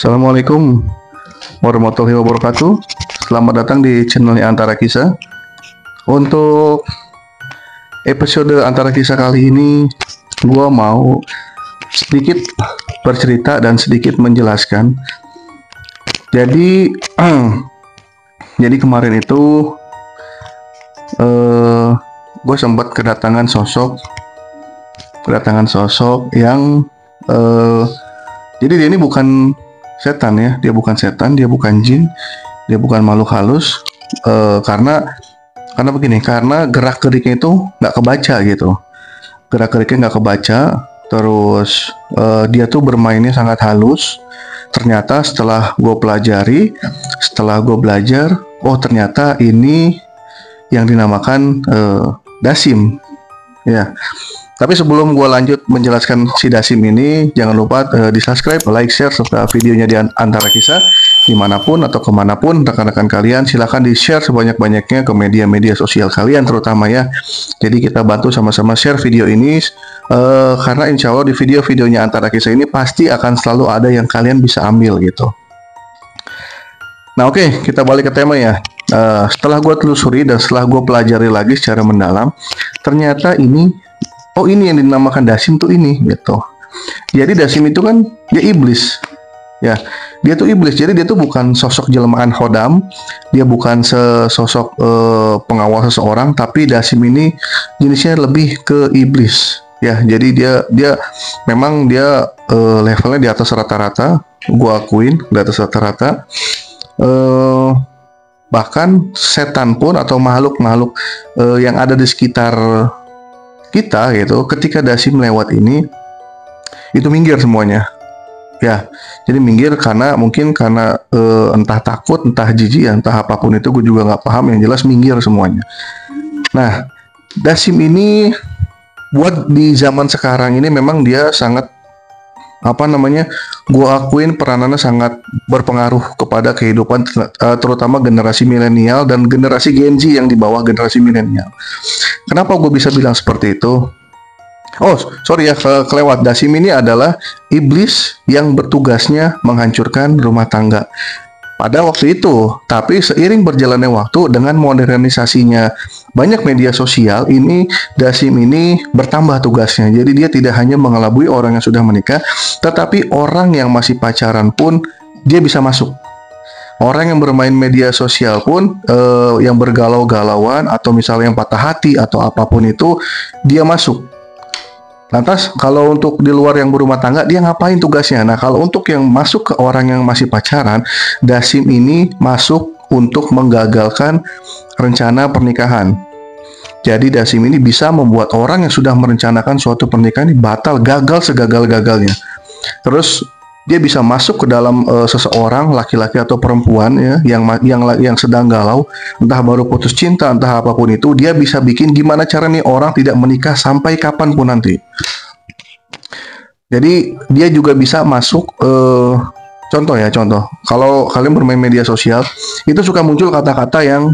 Assalamualaikum warahmatullahi wabarakatuh. Selamat datang di channelnya Antara Kisah. Untuk episode Antara Kisah kali ini, gua mau sedikit bercerita dan sedikit menjelaskan. Jadi kemarin itu gue sempat kedatangan sosok yang jadi dia ini bukan setan ya, dia bukan setan, dia bukan jin, dia bukan makhluk halus, karena begini, karena gerak geriknya itu nggak kebaca gitu, gerak geriknya nggak kebaca, terus dia tuh bermainnya sangat halus. Ternyata setelah gue pelajari, setelah gue belajar, oh ternyata ini yang dinamakan dasim, ya. Tapi sebelum gue lanjut menjelaskan si dasim ini, jangan lupa di subscribe, like, share, serta videonya di Antara Kisah. Dimanapun atau kemanapun rekan-rekan kalian, silahkan di share sebanyak-banyaknya ke media-media sosial kalian terutama ya. Jadi kita bantu sama-sama share video ini, karena insya Allah di video-videonya Antara Kisah ini pasti akan selalu ada yang kalian bisa ambil gitu. Nah oke, kita balik ke tema ya. Setelah gue telusuri dan setelah gue pelajari lagi secara mendalam, ternyata ini yang dinamakan dasim tuh ini gitu. Jadi dasim itu kan dia iblis ya, dia tuh iblis. Jadi dia tuh bukan sosok jelmaan khodam, dia bukan sosok pengawal seseorang, tapi dasim ini jenisnya lebih ke iblis ya. Jadi dia memang levelnya di atas rata-rata, gua akuin di atas rata-rata. Bahkan setan pun atau makhluk-makhluk yang ada di sekitar kita gitu, ketika dasim lewat ini itu minggir semuanya ya. Jadi minggir karena entah takut, entah jijik ya, entah apapun itu, gue juga nggak paham, yang jelas minggir semuanya. Nah dasim ini buat di zaman sekarang ini memang dia sangat gue akuin peranannya sangat berpengaruh kepada kehidupan terutama generasi milenial dan generasi Gen Z yang di bawah generasi milenial. Kenapa gue bisa bilang seperti itu? Oh sorry ya, kelewat. Dasim ini adalah iblis yang bertugasnya menghancurkan rumah tangga pada waktu itu. Tapi seiring berjalannya waktu dengan modernisasinya banyak media sosial, ini dasim ini bertambah tugasnya. Jadi dia tidak hanya mengelabui orang yang sudah menikah, tetapi orang yang masih pacaran pun dia bisa masuk. Orang yang bermain media sosial pun yang bergalau-galauan atau misalnya yang patah hati atau apapun itu, dia masuk. Lantas kalau untuk di luar yang berumah tangga, dia ngapain tugasnya? Nah kalau untuk yang masuk ke orang yang masih pacaran, dasim ini masuk untuk menggagalkan rencana pernikahan. Jadi dasim ini bisa membuat orang yang sudah merencanakan suatu pernikahan ini batal, gagal segagal-gagalnya. Terus dia bisa masuk ke dalam seseorang, laki-laki atau perempuan ya, yang sedang galau, entah baru putus cinta, entah apapun itu, dia bisa bikin gimana cara nih orang tidak menikah sampai kapanpun nanti. Jadi dia juga bisa masuk contoh, kalau kalian bermain media sosial, itu suka muncul kata-kata yang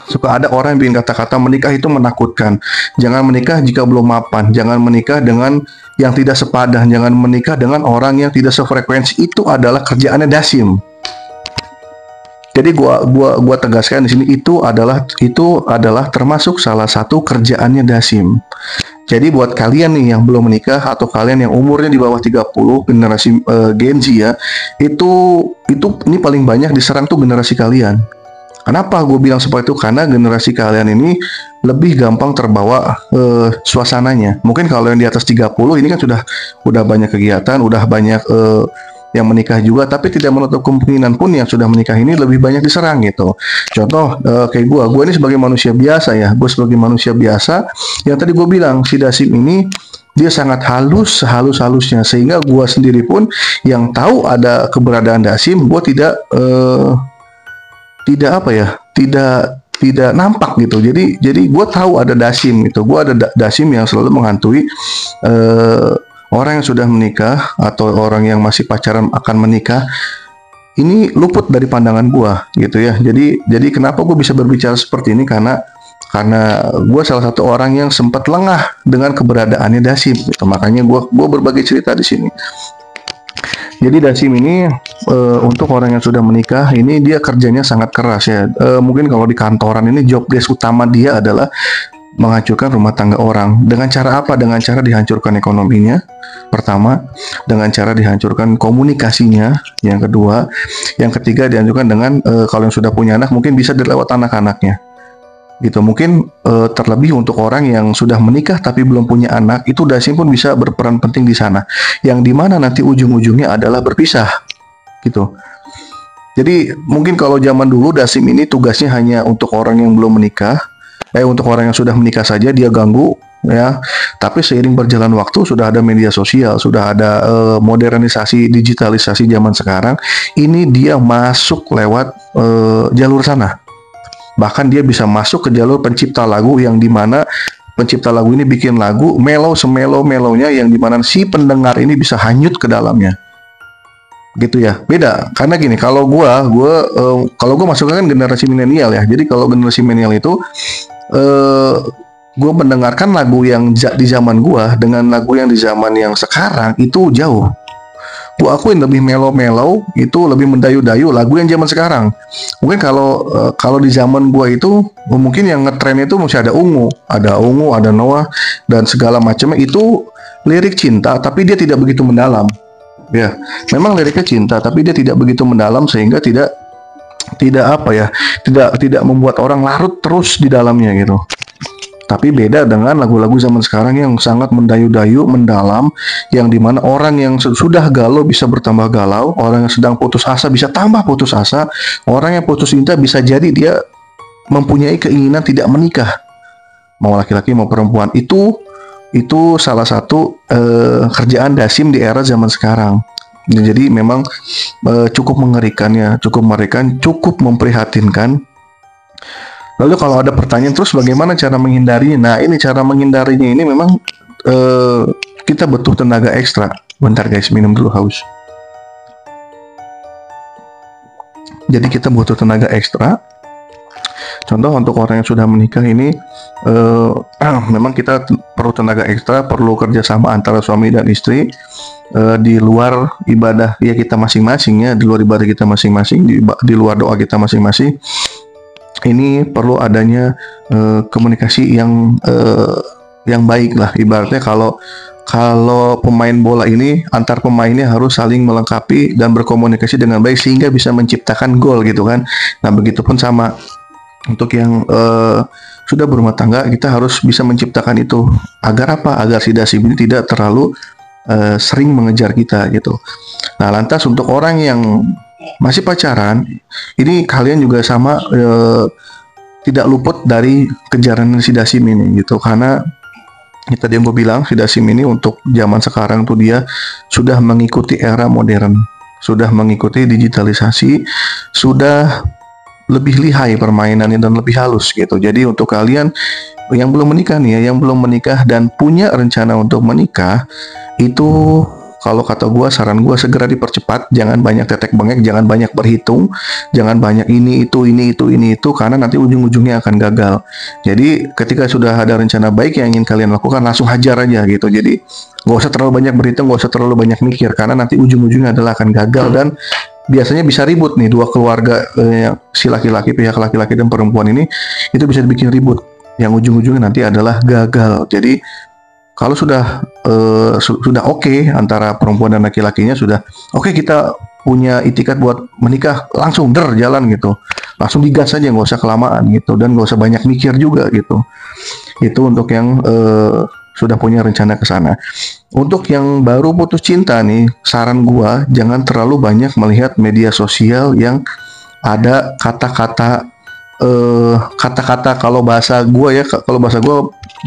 suka ada orang yang bikin kata-kata menikah itu menakutkan. Jangan menikah jika belum mapan. Jangan menikah dengan yang tidak sepadan. Jangan menikah dengan orang yang tidak sefrekuensi. Itu adalah kerjaannya dasim. Jadi gua tegaskan di sini, itu adalah termasuk salah satu kerjaannya dasim. Jadi buat kalian nih yang belum menikah atau kalian yang umurnya di bawah 30, generasi Gen Z ya, ini paling banyak diserang tuh generasi kalian. Kenapa gue bilang seperti itu? Karena generasi kalian ini lebih gampang terbawa suasananya. Mungkin kalau yang di atas 30 ini kan udah banyak kegiatan, udah banyak yang menikah juga, tapi tidak menutup kemungkinan pun yang sudah menikah ini lebih banyak diserang gitu. Contoh kayak gue ini sebagai manusia biasa ya, gue sebagai manusia biasa yang tadi gue bilang, si dasim ini dia sangat halus-halusnya, sehingga gue sendiri pun yang tahu ada keberadaan dasim, gue tidak nampak gitu. Jadi gue tahu ada dasim gitu. Gue ada dasim yang selalu menghantui orang yang sudah menikah atau orang yang masih pacaran akan menikah. Ini luput dari pandangan gue gitu ya. Jadi kenapa gue bisa berbicara seperti ini? Karena gue salah satu orang yang sempat lengah dengan keberadaannya dasim gitu. Makanya gue berbagi cerita di sini. Jadi Dasim ini untuk orang yang sudah menikah ini dia kerjanya sangat keras ya. Mungkin kalau di kantoran ini job desk utama dia adalah menghancurkan rumah tangga orang. Dengan cara apa? Dengan cara dihancurkan ekonominya. Pertama, dengan cara dihancurkan komunikasinya. Yang kedua, yang ketiga dihancurkan dengan kalau yang sudah punya anak mungkin bisa dilewat anak-anaknya. Gitu. Mungkin terlebih untuk orang yang sudah menikah tapi belum punya anak, itu Dasim pun bisa berperan penting di sana. Yang dimana nanti ujung-ujungnya adalah berpisah. Gitu. Jadi mungkin kalau zaman dulu Dasim ini tugasnya hanya untuk orang yang belum menikah, untuk orang yang sudah menikah saja dia ganggu ya. Tapi seiring berjalan waktu sudah ada media sosial, sudah ada modernisasi, digitalisasi zaman sekarang, ini dia masuk lewat jalur sana. Bahkan dia bisa masuk ke jalur pencipta lagu yang dimana pencipta lagu ini bikin lagu mellow semelo-melonya yang dimana si pendengar ini bisa hanyut ke dalamnya. Gitu ya, beda karena gini, kalau gue masuknya kan generasi milenial ya. Jadi kalau generasi milenial itu gue mendengarkan lagu yang di zaman gue dengan lagu yang di zaman yang sekarang itu jauh. Gue akuin lebih melo-melo, itu lebih mendayu-dayu lagu yang zaman sekarang. Mungkin kalau di zaman gue itu mungkin yang ngetren itu masih ada Ungu, ada Noah dan segala macamnya, itu lirik cinta tapi dia tidak begitu mendalam. Ya, memang liriknya cinta tapi dia tidak begitu mendalam sehingga tidak membuat orang larut terus di dalamnya gitu. Tapi beda dengan lagu-lagu zaman sekarang yang sangat mendayu-dayu, mendalam, yang dimana orang yang sudah galau bisa bertambah galau, orang yang sedang putus asa bisa tambah putus asa, orang yang putus cinta bisa jadi dia mempunyai keinginan tidak menikah, mau laki-laki mau perempuan. Itu salah satu kerjaan Dasim di era zaman sekarang. Jadi memang cukup mengerikan ya, cukup memprihatinkan. Lalu kalau ada pertanyaan terus bagaimana cara menghindarinya? Nah ini cara menghindarinya ini memang kita butuh tenaga ekstra. Bentar guys, minum dulu haus. Jadi kita butuh tenaga ekstra. Contoh untuk orang yang sudah menikah ini memang kita perlu tenaga ekstra, perlu kerjasama antara suami dan istri di luar ibadah ya kita masing-masing ya, di luar ibadah kita masing-masing, di luar doa kita masing-masing. Ini perlu adanya komunikasi yang baik lah. Ibaratnya kalau pemain bola ini antar pemainnya harus saling melengkapi dan berkomunikasi dengan baik sehingga bisa menciptakan gol gitu kan. Nah begitupun sama untuk yang sudah berumah tangga, kita harus bisa menciptakan itu agar apa? Agar si Dasim ini tidak terlalu sering mengejar kita gitu. Nah lantas untuk orang yang masih pacaran, ini kalian juga sama tidak luput dari kejaran si Dasim ini gitu. Karena tadi yang gue bilang, si Dasim ini untuk zaman sekarang tuh dia sudah mengikuti era modern, sudah mengikuti digitalisasi, sudah lebih lihai permainannya dan lebih halus gitu. Jadi untuk kalian yang belum menikah nih ya, yang belum menikah dan punya rencana untuk menikah, itu kalau kata gue, saran gue segera dipercepat. Jangan banyak tetek bengek, jangan banyak berhitung, jangan banyak ini itu, karena nanti ujung-ujungnya akan gagal. Jadi ketika sudah ada rencana baik yang ingin kalian lakukan, langsung hajar aja gitu. Jadi gak usah terlalu banyak berhitung, gak usah terlalu banyak mikir, karena nanti ujung-ujungnya adalah akan gagal dan biasanya bisa ribut nih dua keluarga, si laki-laki, pihak laki-laki dan perempuan ini, itu bisa dibikin ribut yang ujung-ujungnya nanti adalah gagal. Jadi kalau sudah oke antara perempuan dan laki-lakinya, sudah oke, kita punya itikat buat menikah, langsung jalan gitu, langsung digas aja, nggak usah kelamaan gitu, dan nggak usah banyak mikir juga gitu. Itu untuk yang sudah punya rencana ke sana. Untuk yang baru putus cinta nih, saran gua jangan terlalu banyak melihat media sosial yang ada kata-kata kalau bahasa gua ya,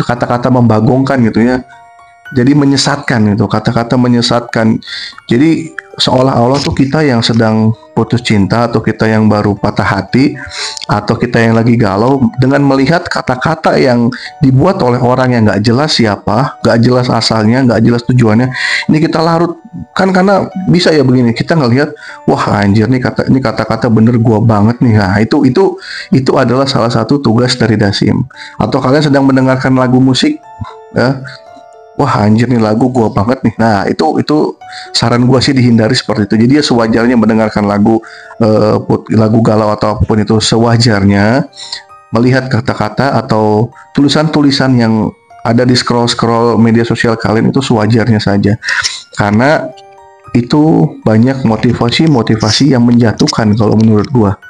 kata-kata membagongkan gitu ya. Jadi menyesatkan gitu, kata-kata menyesatkan. Jadi seolah-olah tuh kita yang sedang putus cinta, atau kita yang baru patah hati, atau kita yang lagi galau, dengan melihat kata-kata yang dibuat oleh orang yang nggak jelas siapa, nggak jelas asalnya, nggak jelas tujuannya. Ini kita larut kan, karena bisa ya begini, kita ngelihat, wah anjir nih kata-kata bener gua banget nih. Nah itu adalah salah satu tugas dari Dasim. Atau kalian sedang mendengarkan lagu musik ya, wah anjir nih lagu gua banget nih. Nah itu saran gua sih dihindari seperti itu. Jadi ya sewajarnya mendengarkan lagu lagu galau atau apapun itu, sewajarnya melihat kata-kata atau tulisan-tulisan yang ada di scroll-scroll media sosial kalian itu sewajarnya saja. Karena itu banyak motivasi-motivasi yang menjatuhkan kalau menurut gua.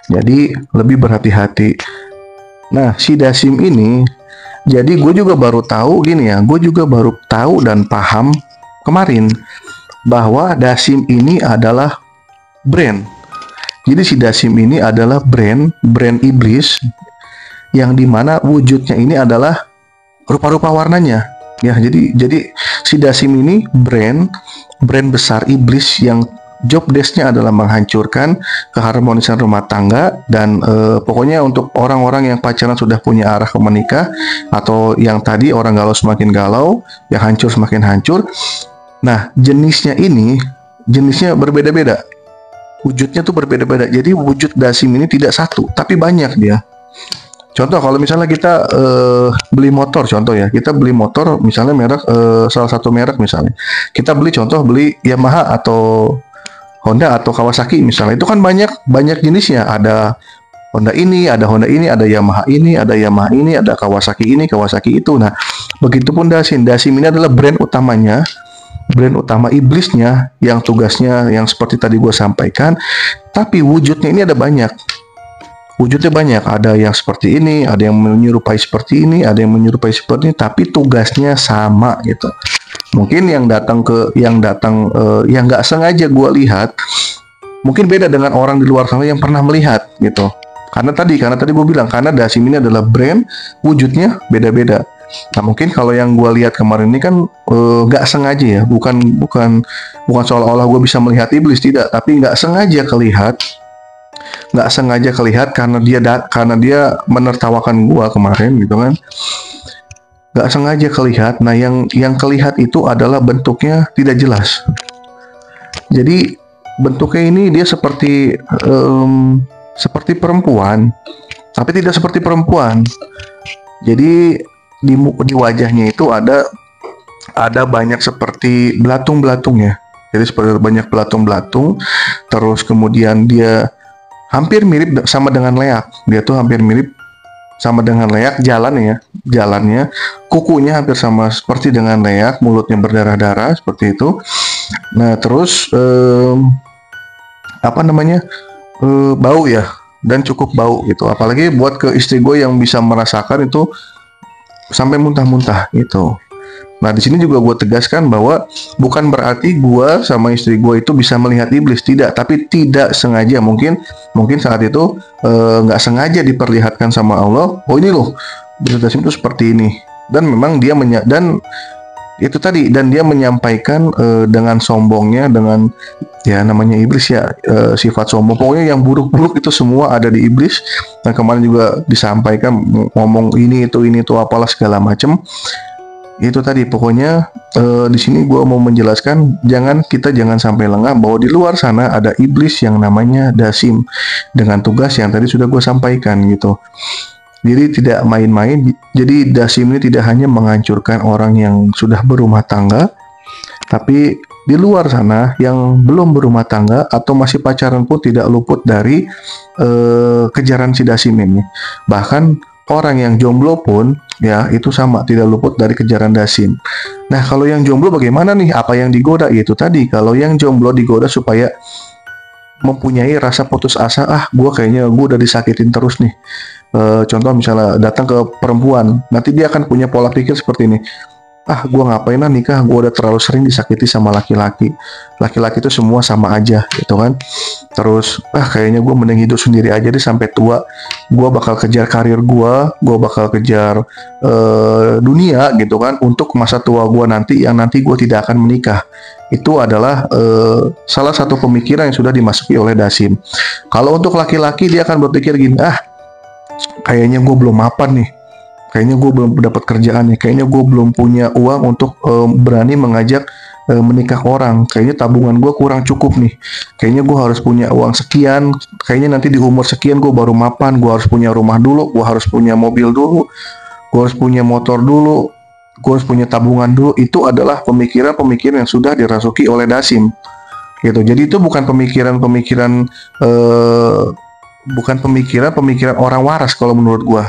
Jadi lebih berhati-hati. Nah, si Dasim ini, jadi gue juga baru tahu gini ya, gue juga baru tahu dan paham kemarin bahwa Dasim ini adalah brand. Jadi si Dasim ini adalah brand iblis yang dimana wujudnya ini adalah rupa-rupa warnanya. Ya, jadi si Dasim ini brand besar iblis yang job desk-nya adalah menghancurkan keharmonisan rumah tangga dan pokoknya untuk orang-orang yang pacaran sudah punya arah ke menikah atau yang tadi orang galau semakin galau, yang hancur semakin hancur. Nah, jenisnya berbeda-beda. Wujudnya tuh berbeda-beda. Jadi wujud Dasim ini tidak satu, tapi banyak dia. Contoh kalau misalnya kita beli motor, contoh ya, kita beli motor misalnya merek salah satu merek misalnya. Kita beli Yamaha atau Honda atau Kawasaki misalnya, itu kan banyak jenisnya. Ada Honda ini, ada Yamaha ini, ada Kawasaki ini, Kawasaki itu. Nah, begitupun Dasim. Dasim ini adalah brand utama iblisnya yang tugasnya yang seperti tadi gue sampaikan. Tapi wujudnya ini ada banyak. Ada yang seperti ini, ada yang menyerupai seperti ini, ada yang menyerupai seperti ini, tapi tugasnya sama gitu. Mungkin yang datang yang nggak sengaja gue lihat mungkin beda dengan orang di luar sana yang pernah melihat gitu. Karena tadi gue bilang karena Dasim ini adalah brand, wujudnya beda-beda. Nah mungkin kalau yang gue lihat kemarin ini kan nggak sengaja ya, bukan seolah-olah gue bisa melihat iblis, tidak, tapi nggak sengaja kelihat karena dia menertawakan gue kemarin gitu kan. Nggak sengaja kelihat. Nah yang kelihat itu adalah bentuknya tidak jelas. Jadi bentuknya ini dia seperti perempuan, tapi tidak seperti perempuan. Jadi di wajahnya itu ada banyak seperti belatung-belatung ya. Jadi seperti banyak belatung-belatung. Terus kemudian dia hampir mirip sama dengan leak. Dia tuh hampir mirip sama dengan leak, jalannya, kukunya hampir sama seperti dengan leak, mulutnya berdarah-darah seperti itu. Nah terus bau ya, dan cukup bau gitu. Apalagi buat ke istri gue yang bisa merasakan itu sampai muntah-muntah gitu. Nah di sini juga gue tegaskan bahwa bukan berarti gue sama istri gue itu bisa melihat iblis, tidak, tapi tidak sengaja. Mungkin saat itu nggak sengaja diperlihatkan sama Allah, oh ini loh Dasim itu seperti ini, dan memang dia dia menyampaikan dengan sombongnya, dengan ya namanya iblis ya, sifat sombong. Pokoknya yang buruk-buruk itu semua ada di iblis. Dan kemarin juga disampaikan ngomong ini itu apalah segala macam. Itu tadi pokoknya di sini gue mau menjelaskan kita jangan sampai lengah bahwa di luar sana ada iblis yang namanya Dasim dengan tugas yang tadi sudah gue sampaikan gitu. Jadi tidak main-main. Jadi Dasim ini tidak hanya menghancurkan orang yang sudah berumah tangga, tapi di luar sana yang belum berumah tangga atau masih pacaran pun tidak luput dari kejaran si Dasim ini. Bahkan orang yang jomblo pun ya itu sama, tidak luput dari kejaran Dasim. Nah kalau yang jomblo bagaimana nih? Apa yang digoda? Itu tadi, kalau yang jomblo digoda supaya mempunyai rasa putus asa. Gue udah disakitin terus nih. Contoh misalnya datang ke perempuan, nanti dia akan punya pola pikir seperti ini. Gue ngapain nikah, gue udah terlalu sering disakiti sama laki-laki itu semua sama aja gitu kan. Terus kayaknya gue mending hidup sendiri aja deh sampai tua. Gue bakal kejar karir gue bakal kejar dunia gitu kan, untuk masa tua gue nanti, yang nanti gue tidak akan menikah. Itu adalah salah satu pemikiran yang sudah dimasuki oleh Dasim. Kalau untuk laki-laki dia akan berpikir gini, kayaknya gue belum mapan nih, kayaknya gue belum dapat kerjaan nih, kayaknya gue belum punya uang untuk berani mengajak menikah orang, kayaknya tabungan gue kurang cukup nih, kayaknya gue harus punya uang sekian, kayaknya nanti di umur sekian gue baru mapan, gue harus punya rumah dulu, gue harus punya mobil dulu, gue harus punya motor dulu. gue harus punya tabungan dulu, itu adalah pemikiran-pemikiran yang sudah dirasuki oleh Dasim gitu. Jadi itu bukan pemikiran-pemikiran bukan pemikiran orang waras kalau menurut gue.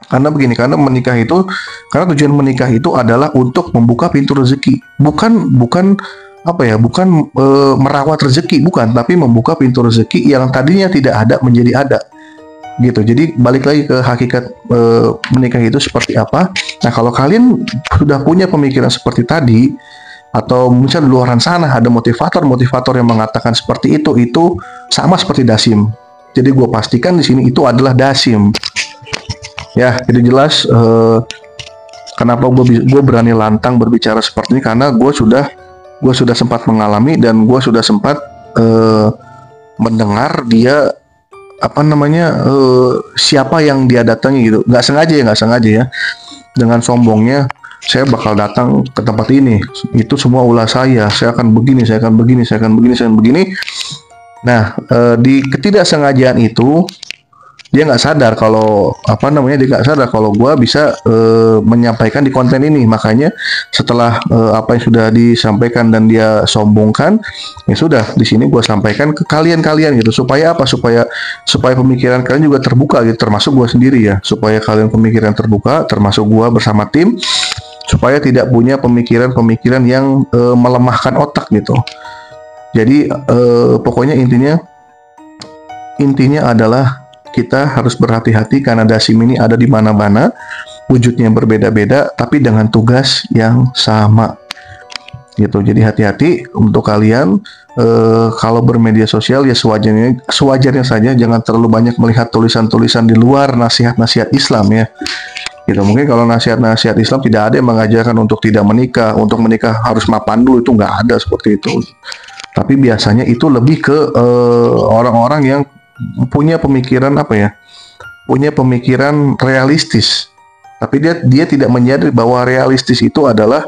Karena begini, karena tujuan menikah itu adalah untuk membuka pintu rezeki, bukan merawat rezeki, bukan, tapi membuka pintu rezeki yang tadinya tidak ada menjadi ada gitu. Jadi balik lagi ke hakikat menikah itu seperti apa. Nah, kalau kalian sudah punya pemikiran seperti tadi, atau misalnya di luaran sana ada motivator yang mengatakan seperti itu sama seperti Dasim. Jadi gue pastikan di sini itu adalah Dasim. Ya, jadi jelas kenapa gue berani lantang berbicara seperti ini, karena gue sudah sempat mengalami dan gue sudah sempat mendengar dia siapa yang dia datangi gitu. Nggak sengaja ya, dengan sombongnya saya bakal datang ke tempat ini, itu semua ulah saya akan begini, saya akan begini. Nah, di ketidaksengajaan itu dia nggak sadar kalau gue bisa menyampaikan di konten ini. Makanya setelah apa yang sudah disampaikan dan dia sombongkan, ya sudah, di sini gue sampaikan ke kalian gitu, supaya pemikiran kalian juga terbuka gitu, termasuk gue sendiri ya, supaya kalian pemikiran terbuka, termasuk gue bersama tim, supaya tidak punya pemikiran yang melemahkan otak gitu. Jadi pokoknya intinya adalah kita harus berhati-hati, karena Dasim ini ada di mana-mana, wujudnya berbeda-beda, tapi dengan tugas yang sama gitu. Jadi hati-hati untuk kalian kalau bermedia sosial, ya sewajarnya saja, jangan terlalu banyak melihat tulisan-tulisan di luar nasihat-nasihat Islam ya gitu. Mungkin kalau nasihat-nasihat Islam tidak ada yang mengajarkan untuk tidak menikah, untuk menikah harus mapan dulu, itu nggak ada seperti itu. Tapi biasanya itu lebih ke orang-orang yang punya pemikiran realistis, tapi dia tidak menyadari bahwa realistis itu adalah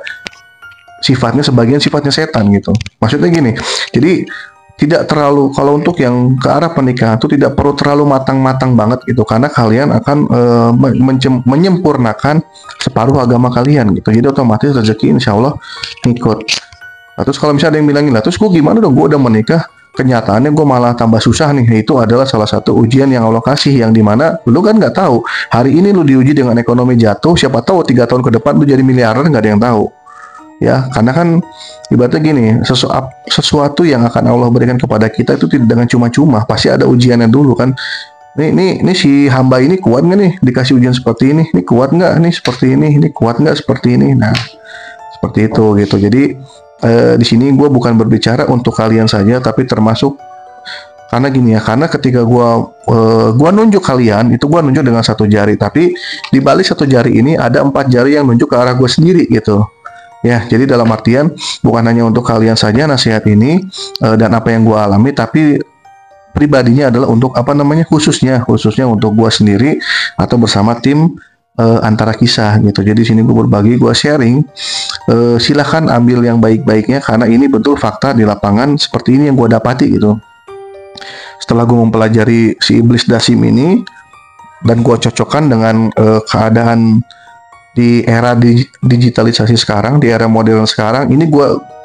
sebagian sifatnya setan gitu. Maksudnya gini, jadi tidak terlalu, kalau untuk yang ke arah pernikahan itu tidak perlu terlalu matang-matang banget gitu, karena kalian akan menyempurnakan separuh agama kalian gitu. Jadi otomatis rezeki insya Allah ngikut. Nah, terus kalau misalnya ada yang bilangin lah, terus gue gimana dong, gue udah menikah, kenyataannya gue malah tambah susah nih. Itu adalah salah satu ujian yang Allah kasih, yang dimana lu kan nggak tahu, hari ini lu diuji dengan ekonomi jatuh, siapa tahu 3 tahun ke depan lu jadi miliarder, nggak ada yang tahu ya. Karena kan ibaratnya gini, sesuatu yang akan Allah berikan kepada kita itu tidak dengan cuma-cuma, pasti ada ujiannya dulu kan. Ini si hamba ini kuat nggak nih dikasih ujian seperti ini kuat nggak nih seperti ini kuat nggak seperti ini. Nah, seperti itu gitu. Jadi di sini gue bukan berbicara untuk kalian saja, tapi termasuk, karena gini ya, karena ketika gue nunjuk kalian, itu gue nunjuk dengan 1 jari, tapi di balik 1 jari ini ada 4 jari yang nunjuk ke arah gue sendiri gitu ya. Jadi dalam artian bukan hanya untuk kalian saja nasihat ini dan apa yang gue alami, tapi pribadinya adalah untuk khususnya untuk gue sendiri atau bersama tim antara kisah gitu. Jadi sini gue berbagi, gue sharing. Silahkan ambil yang baik-baiknya, karena ini betul fakta di lapangan seperti ini yang gue dapati gitu. Setelah gue mempelajari si iblis Dasim ini dan gue cocokkan dengan keadaan di era digitalisasi sekarang, di era modern sekarang, ini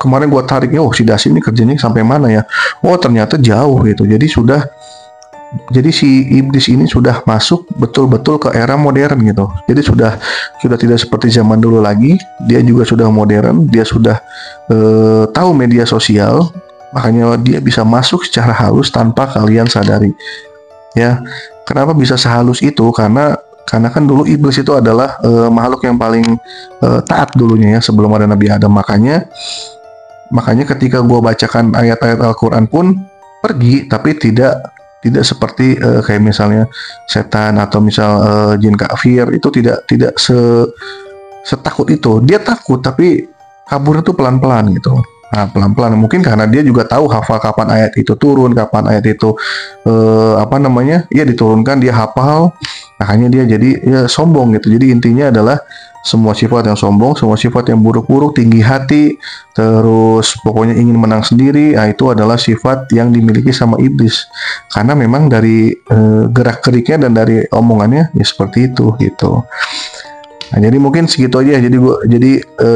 kemarin gue tariknya, si Dasim ini kerjanya sampai mana ya? Oh, ternyata jauh gitu. Jadi si iblis ini sudah masuk betul-betul ke era modern gitu. Jadi sudah tidak seperti zaman dulu lagi. Dia juga sudah modern. Dia sudah tahu media sosial. Makanya dia bisa masuk secara halus tanpa kalian sadari. Ya, kenapa bisa sehalus itu? Karena kan dulu iblis itu adalah makhluk yang paling taat dulunya ya, sebelum ada Nabi Adam. Makanya ketika gue bacakan ayat-ayat Al-Quran pun pergi, tapi tidak seperti kayak misalnya setan atau misal jin kafir, itu tidak setakut itu. Dia takut, tapi kaburnya tuh pelan-pelan gitu. Nah, pelan-pelan, mungkin karena dia juga tahu hafal kapan ayat itu turun, kapan ayat itu diturunkan, dia hafal. Makanya dia jadi sombong gitu. Jadi intinya adalah semua sifat yang sombong, semua sifat yang buruk-buruk, tinggi hati, terus pokoknya ingin menang sendiri, itu adalah sifat yang dimiliki sama iblis. Karena memang dari gerak-geriknya dan dari omongannya ya seperti itu gitu. Nah, jadi mungkin segitu aja.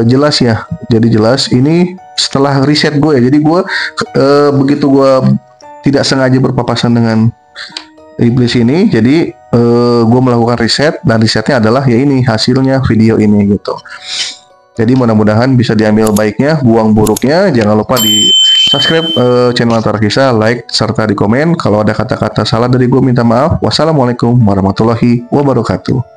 Jelas ya. Jadi jelas ini setelah riset gue ya. Jadi gue begitu gue tidak sengaja berpapasan dengan iblis ini, jadi gue melakukan riset dan risetnya adalah ya ini hasilnya video ini gitu. Jadi mudah-mudahan bisa diambil baiknya, buang buruknya. Jangan lupa di subscribe channel Antara Kisah, like serta di komen. Kalau ada kata-kata salah dari gue minta maaf. Wassalamualaikum warahmatullahi wabarakatuh.